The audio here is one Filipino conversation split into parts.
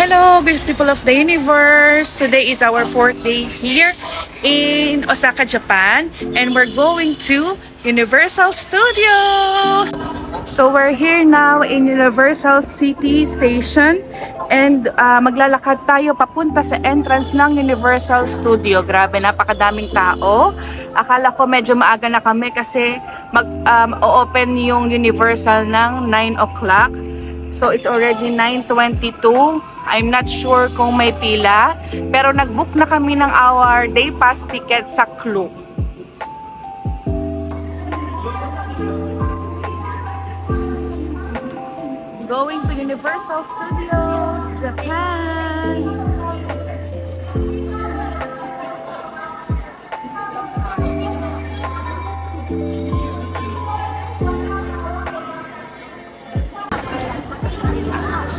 Hello, gorgeous people of the universe! Today is our 4th day here in Osaka, Japan, and we're going to Universal Studios! So we're here now in Universal City Station and maglalakad tayo papunta sa entrance ng Universal Studio. Grabe, napakadaming tao. Akala ko medyo maaga na kami kasi mag-open yung Universal ng 9 o'clock. So it's already 9:22. I'm not sure kung may pila, pero nag-book na kami ng our day pass ticket sa Klook. Going to Universal Studios, Japan.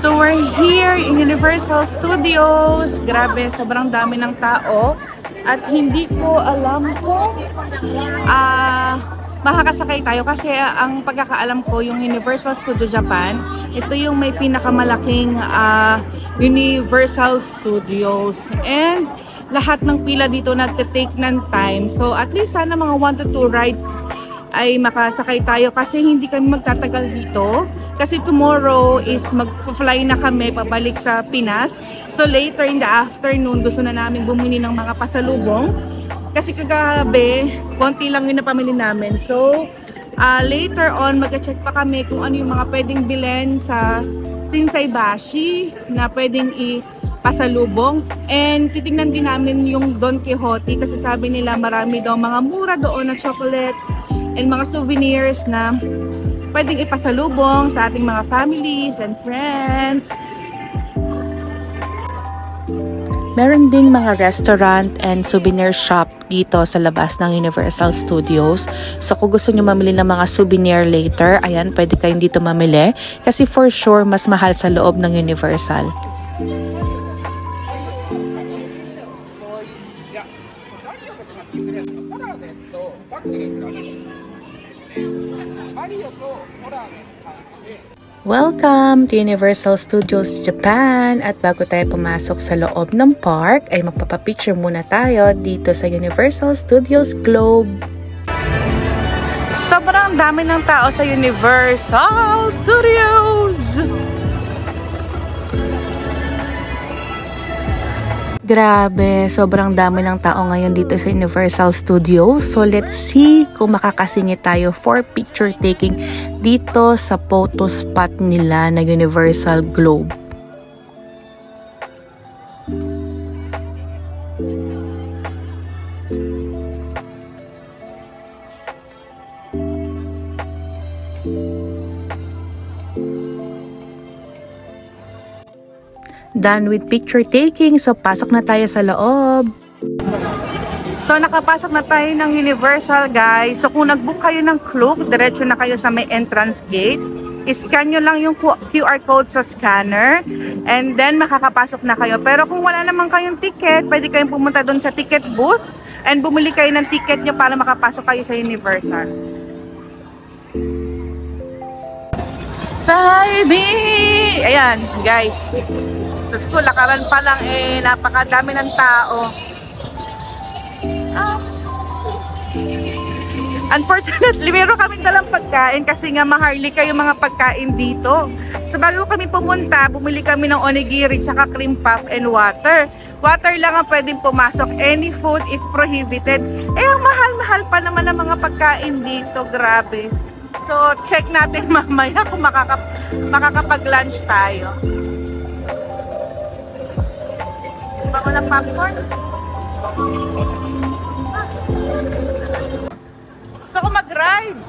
So we're here in Universal Studios. Grabe, sobrang dami ng tao. At hindi ko alam kung makakasakay tayo kasi ang pagkakaalam ko yung Universal Studio Japan, ito yung may pinakamalaking Universal Studios. And lahat ng pila dito nagte-take ng time. So at least sana mga 1 to 2 rides ay makasakay tayo kasi hindi kami magtatagal dito kasi tomorrow is mag-fly na kami pabalik sa Pinas. So later in the afternoon gusto na namin bumili ng mga pasalubong kasi kagabi konti lang yung napamili namin. So later on mag-check pa kami kung ano yung mga pwedeng bilhin sa Shinsaibashi na pwedeng pasalubong, and titignan din namin yung Don Quixote kasi sabi nila marami daw mga mura doon na chocolates and mga souvenirs na pwedeng ipasalubong sa ating mga families and friends. Meron ding mga restaurant and souvenir shop dito sa labas ng Universal Studios. So kung gusto nyo mamili ng mga souvenir later, ayan, pwede kayong dito mamili kasi for sure mas mahal sa loob ng Universal. Welcome to Universal Studios Japan! At bago tayo pumasok sa loob ng park, ay magpapapicture muna tayo dito sa Universal Studios Globe. Sobrang dami ng tao sa Universal Studios! Grabe, sobrang dami ng tao ngayon dito sa Universal Studios. So let's see kung makakasingit tayo for picture taking dito sa photo spot nila na Universal Globe. Done with picture taking, so pasok na tayo sa loob. So nakapasok na tayo ng Universal, guys. So kung nag-book kayo ng Klook, diretso na kayo sa may entrance gate. I-scan nyo lang yung QR code sa scanner and then makakapasok na kayo. Pero kung wala naman kayong ticket, pwede kayong pumunta doon sa ticket booth and bumili kayo ng ticket nyo para makapasok kayo sa Universal. Saibi! Ayan, guys. Sa school, lakaran pa lang napakadami ng tao. Unfortunately, meron kami dalang pagkain kasi nga maharli kayo mga pagkain dito. So bago kami pumunta, bumili kami ng onigiri, tsaka cream puff and water. Water lang ang pwedeng pumasok. Any food is prohibited. Ang mahal-mahal pa naman ang mga pagkain dito. Grabe. So check natin mamaya kung makakapag-lunch tayo. Bango ng popcorn. So kung mag-ride.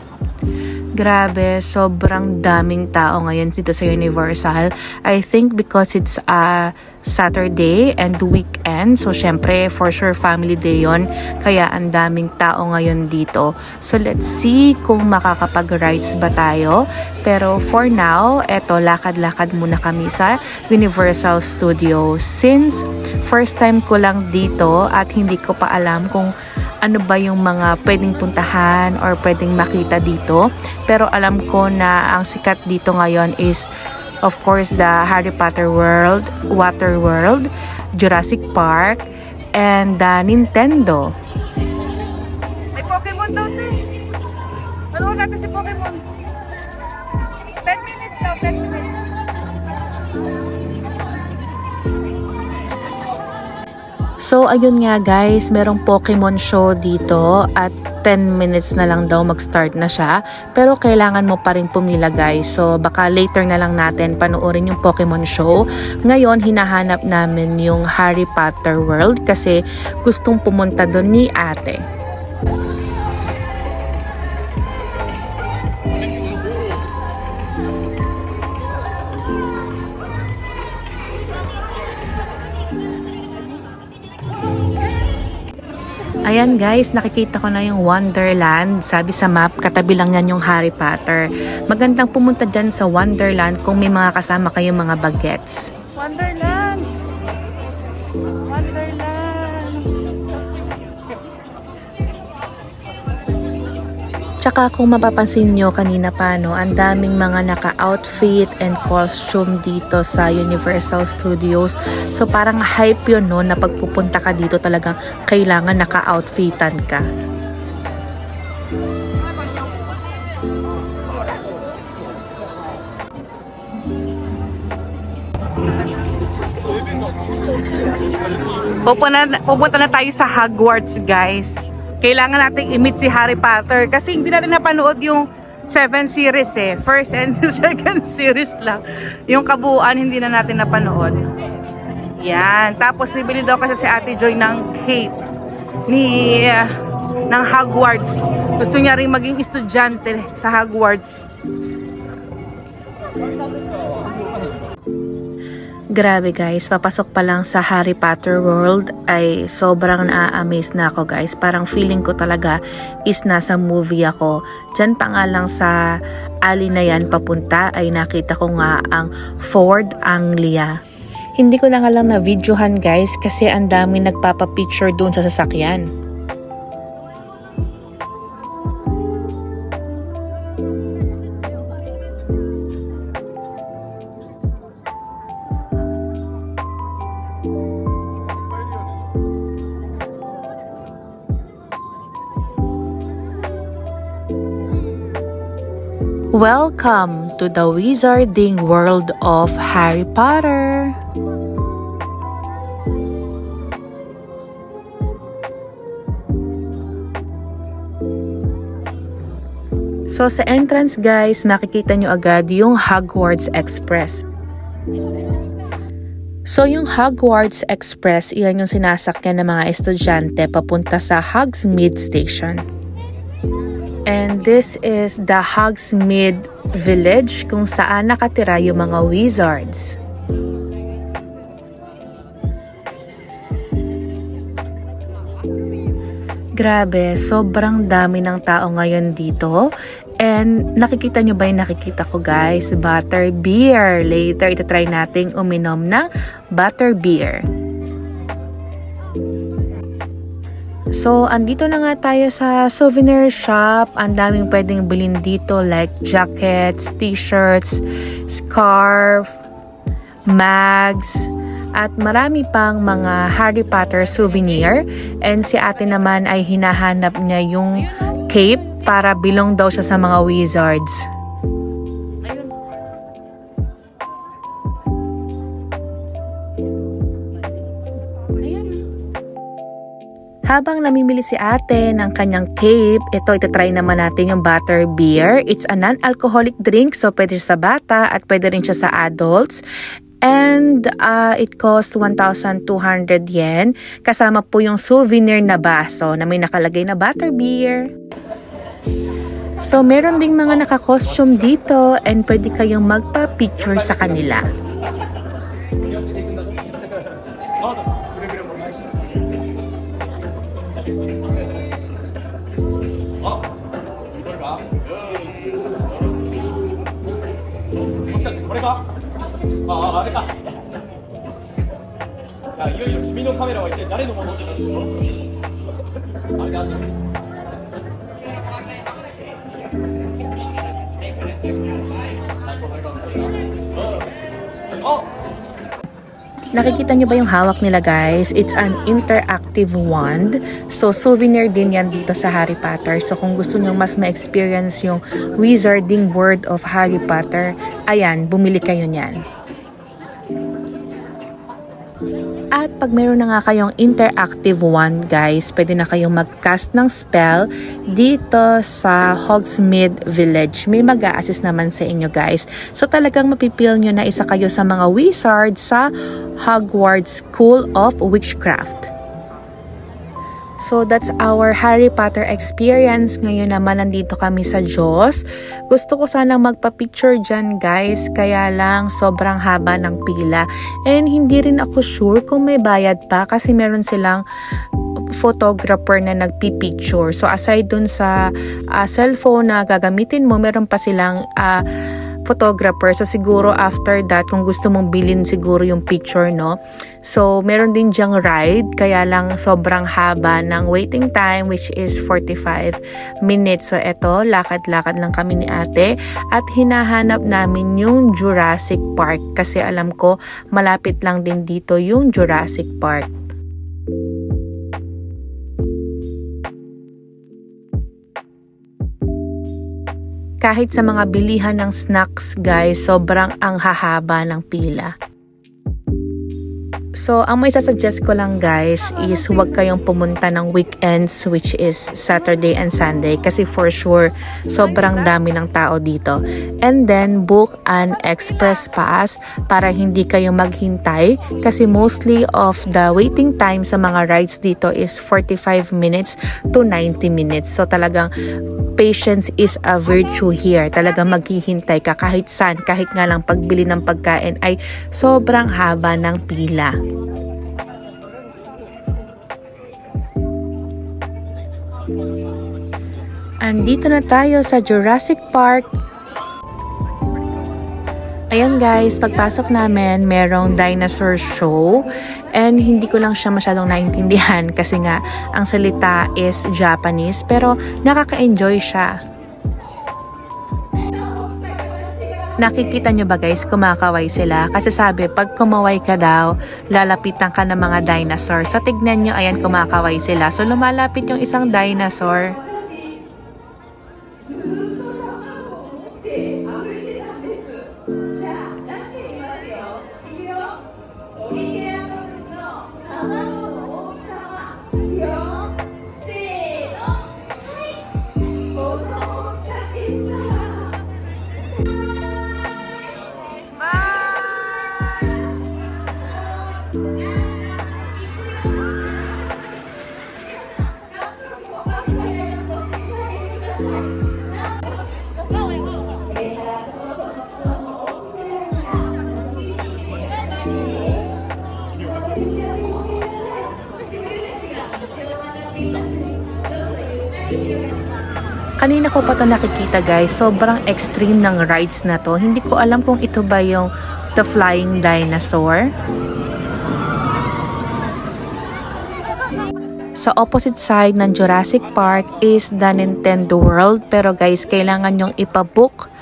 Grabe, sobrang daming tao ngayon dito sa Universal. I think because it's a Saturday and weekend. So syempre, for sure family day yon. Kaya ang daming tao ngayon dito. So let's see kung makakapag-rides ba tayo. Pero for now, eto, lakad-lakad muna kami sa Universal Studios. Since first time ko lang dito at hindi ko pa alam kung ano ba yung mga pwedeng puntahan or pwedeng makita dito. Pero alam ko na ang sikat dito ngayon is Of course, the Harry Potter World, Water World, Jurassic Park, and the Nintendo. May Pokemon daw, te. Ano natin si Pokemon? 10 minutes daw, 10 minutes. So, ayun nga guys, merong Pokemon show dito at 10 minutes na lang daw mag-start na siya. Pero kailangan mo pa rin pumila guys. So, baka later na lang natin panoorin yung Pokemon show. Ngayon, hinahanap namin yung Harry Potter World kasi gustong pumunta doon ni ate. Ayan guys, nakikita ko na yung Wonderland. Sabi sa map, katabi lang yan yung Harry Potter. Magandang pumunta dyan sa Wonderland kung may mga kasama kayong mga bagets. Wonderland! Wonderland! Tsaka kung mapapansin nyo kanina pa, no, ang daming mga naka-outfit and costume dito sa Universal Studios. So parang hype yun, no, na pagpupunta ka dito talagang kailangan naka-outfitan ka. Pupunta na tayo sa Hogwarts, guys. Kailangan nating i-meet si Harry Potter kasi hindi natin napanood yung 7 series eh. First and second series lang. Yung kabuuan hindi na natin napanood. Yan. Tapos bibili daw kasi si Ate Joy ng cape ng Hogwarts. Gusto niya rin maging estudyante sa Hogwarts. Grabe guys, papasok pa lang sa Harry Potter World ay sobrang na-amaze na ako guys. Parang feeling ko talaga is nasa movie ako. Diyan pa nga lang sa alley na yan papunta ay nakita ko nga ang Ford Anglia. Hindi ko na nga lang na-videohan guys kasi ang dami nagpapapicture doon sa sasakyan. Welcome to the Wizarding World of Harry Potter! So sa entrance guys, nakikita nyo agad yung Hogwarts Express. So yung Hogwarts Express, iyan yung sinasakyan ng mga estudyante papunta sa Hogsmeade Station. And this is the Hogsmeade Village kung saan nakatira yung mga wizards. Grabe, sobrang dami ng tao ngayon dito. And nakikita nyo ba yung nakikita ko guys? Butter beer. Later, itatry nating uminom ng butter beer. So, andito na nga tayo sa souvenir shop. Ang daming pwedeng bilhin dito like jackets, t-shirts, scarf, mags, at marami pang mga Harry Potter souvenir. And si ate naman ay hinahanap niya yung cape para belong daw siya sa mga wizards. Habang namimili si ate ng kanyang cape, ito itatry naman natin yung butter beer. It's a non-alcoholic drink, so pwede siya sa bata at pwede rin siya sa adults. And it cost 1,200 yen. Kasama po yung souvenir na baso na may nakalagay na butter beer. So meron ding mga naka-costume dito and pwede kayong magpa-picture sa kanila. Nakikita nyo ba yung hawak nila guys? It's an interactive wand. So souvenir din yan dito sa Harry Potter. So kung gusto nyo mas ma-experience yung wizarding world of Harry Potter, ayan, bumili kayo niyan. At pag meron na nga kayong interactive wand guys, pwede na kayong mag-cast ng spell dito sa Hogsmeade Village. May mag-a-assist naman sa inyo guys. So talagang mapipil nyo na isa kayo sa mga wizards sa Hogwarts School of Witchcraft. So that's our Harry Potter experience. Ngayon naman nandito kami sa Jaws. Gusto ko sanang magpa-picture dyan guys, kaya lang sobrang haba ng pila. And hindi rin ako sure kung may bayad pa kasi meron silang photographer na nagpipicture. So aside dun sa cellphone na gagamitin mo, meron pa silang photographer. So siguro after that, kung gusto mong bilhin siguro yung picture, no? So meron din dyang ride, kaya lang sobrang haba ng waiting time which is 45 minutes. So eto, lakad-lakad lang kami ni ate at hinahanap namin yung Jurassic Park kasi alam ko malapit lang din dito yung Jurassic Park. Kahit sa mga bilihan ng snacks guys, sobrang ang hahaba ng pila. So, ang may sasuggest ko lang guys is huwag kayong pumunta ng weekends which is Saturday and Sunday kasi for sure sobrang dami ng tao dito. And then book an express pass para hindi kayo maghintay kasi mostly of the waiting time sa mga rides dito is 45 minutes to 90 minutes. So talagang patience is a virtue here. Talagang maghihintay ka kahit saan, kahit nga lang pagbili ng pagkain ay sobrang haba ng pila. Andito na tayo sa Jurassic Park. Ayan guys, pagpasok namin, merong dinosaur show and hindi ko lang siya masyadong naintindihan kasi nga ang salita is Japanese pero nakaka-enjoy siya. Nakikita nyo ba guys, kumakaway sila kasi sabi pag kumaway ka daw, lalapitan ka ng mga dinosaur. So tignan nyo, ayan kumakaway sila. So lumalapit yung isang dinosaur. Kanina ko pa ito nakikita guys, sobrang extreme ng rides na to. Hindi ko alam kung ito ba yung The Flying Dinosaur. Sa opposite side ng Jurassic Park is the Nintendo World. Pero guys, kailangan nyong ipabook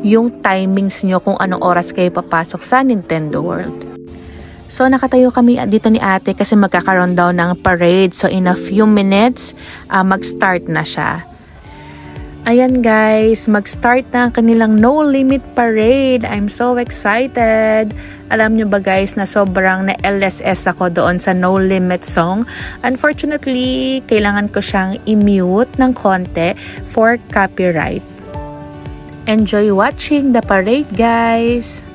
yung timings nyo kung anong oras kayo papasok sa Nintendo World. So nakatayo kami dito ni ate kasi magkakaroon daw ng parade. So in a few minutes, mag-start na siya. Ayan guys, mag-start na ang kanilang No Limit Parade. I'm so excited. Alam nyo ba guys na sobrang na-LSS ako doon sa No Limit song. Unfortunately, kailangan ko siyang i-mute ng konti for copyright. Enjoy watching the parade guys!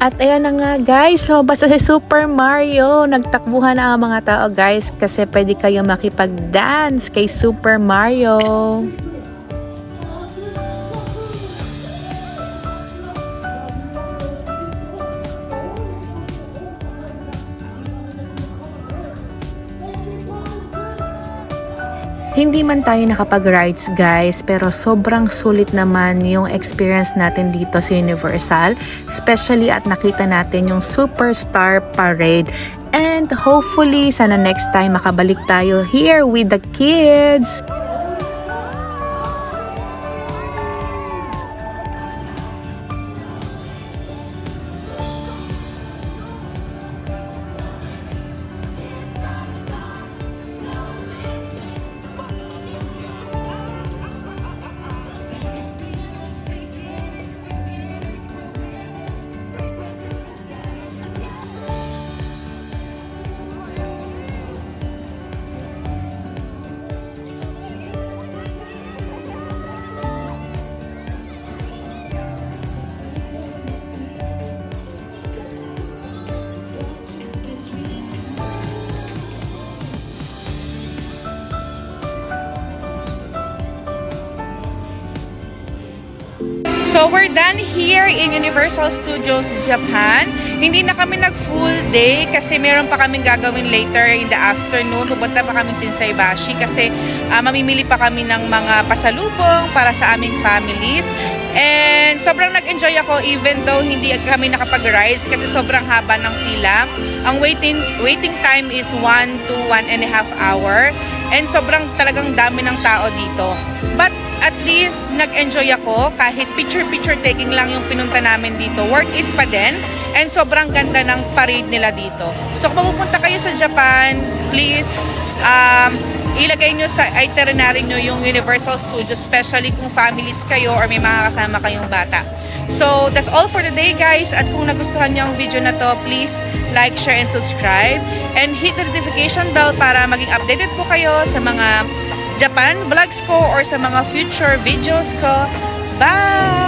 At ayan na nga guys, lumabas na si Super Mario. Nagtakbuhan na ang mga tao guys kasi pwede kayong makipag-dance kay Super Mario. Hindi man tayo nakapag-rides guys, pero sobrang sulit naman yung experience natin dito sa Universal. Especially at nakita natin yung Superstar Parade. And hopefully, sana next time makabalik tayo here with the kids. So, we're done here in Universal Studios Japan. Hindi na kami nag-full day kasi meron pa kaming gagawin later in the afternoon. Pupunta pa kami Shinsaibashi kasi mamimili pa kami ng mga pasalubong para sa aming families. And sobrang nag-enjoy ako even though hindi kami nakapag-rides kasi sobrang haba ng pila. Ang waiting time is 1 to 1.5 hour. And sobrang talagang dami ng tao dito. But at least nag-enjoy ako kahit picture taking lang yung pinunta namin dito. Worth it pa din. And sobrang ganda ng parade nila dito. So kung mapupunta kayo sa Japan, please ilagay nyo sa itinerary nyo yung Universal Studios, especially kung families kayo or may mga kasama kayong bata. So that's all for today guys. At kung nagustuhan nyo ang video na to, please like, share, and subscribe. And hit the notification bell para maging updated po kayo sa mga Japan vlogs ko or sa mga future videos ko. Bye!